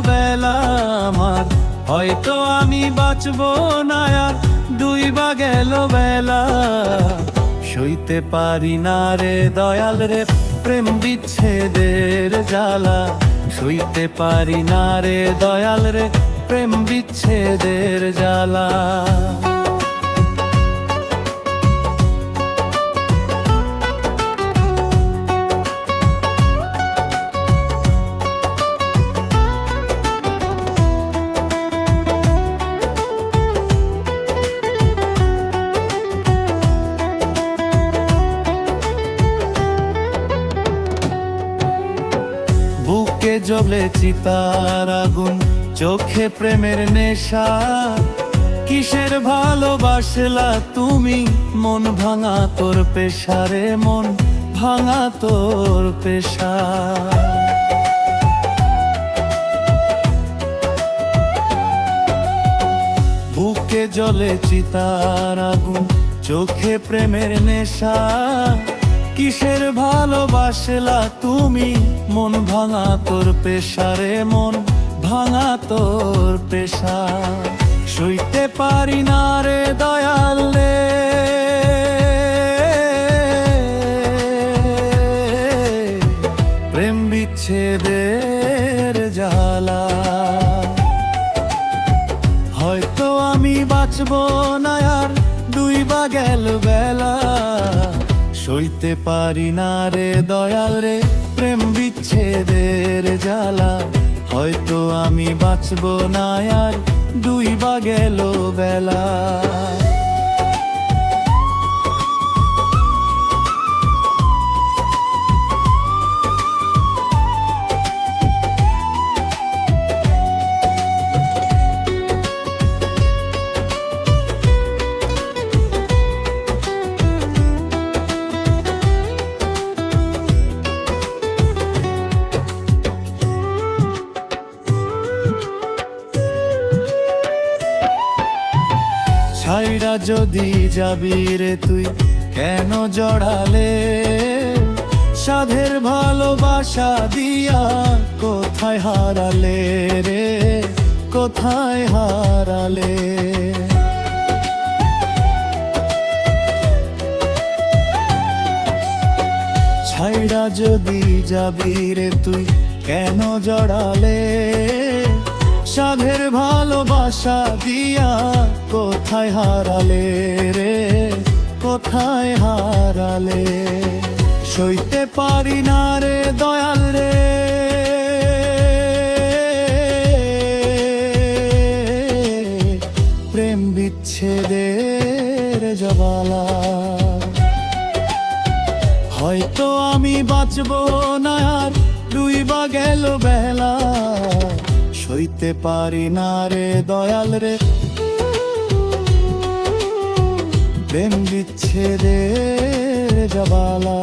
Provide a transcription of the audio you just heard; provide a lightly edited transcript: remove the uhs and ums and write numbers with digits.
বেলা আমার, হয়তো আমি বাঁচবো না আর ডুইবা গেল বেলা। সইতে পারি না রে দয়াল রে প্রেম বিচ্ছেদের জ্বালা, সইতে পারি না রে দয়াল রে প্রেম বিচ্ছেদের জ্বালা। বুকে জ্বলে চিতার আগুন, চোখে প্রেমের নেশা, কিসের ভালোবাসলা তুমি, মন ভাঙা তোর পেশা রে মন ভাঙা তোর পেশা। বুকে জ্বলে চিতার আগুন, চোখে প্রেমের নেশা, কিসের ভালোবাসলা তুমি, মন ভাঙা তোর পেশা রে মন ভাঙা তোর পেশা। সইতে পারি না রে দয়াল রে প্রেম বিচ্ছেদের জ্বালা, হয়তো আমি বাঁচবো না আর ডুইবা গেল বেলা। সইতে পারি না রে দয়াল রে প্রেম বিচ্ছেদের জ্বালা, হয়তো আমি বাঁচবো না আর ডুইবা গেল বেলা। ছাইরা যদি যাবি রে তুই কেন জড়ালে, সাধের ভালোবাসা দিয়া কোথায় হারালে রে কোথায় হারালে। ছাইরা যদি যাবি রে তুই কেন জড়ালে, সাধের ভালোবাসা দিয়া কোথায় হারালে রে কোথায় হারালে। সইতে পারি না রে দয়াল রে প্রেম বিচ্ছেদের জ্বালা, হয়তো আমি বাঁচবো না আর ডুইবা গেল বেলা। সইতে পারি না রে দয়াল রে প্রেম বিচ্ছেদের জ্বালা।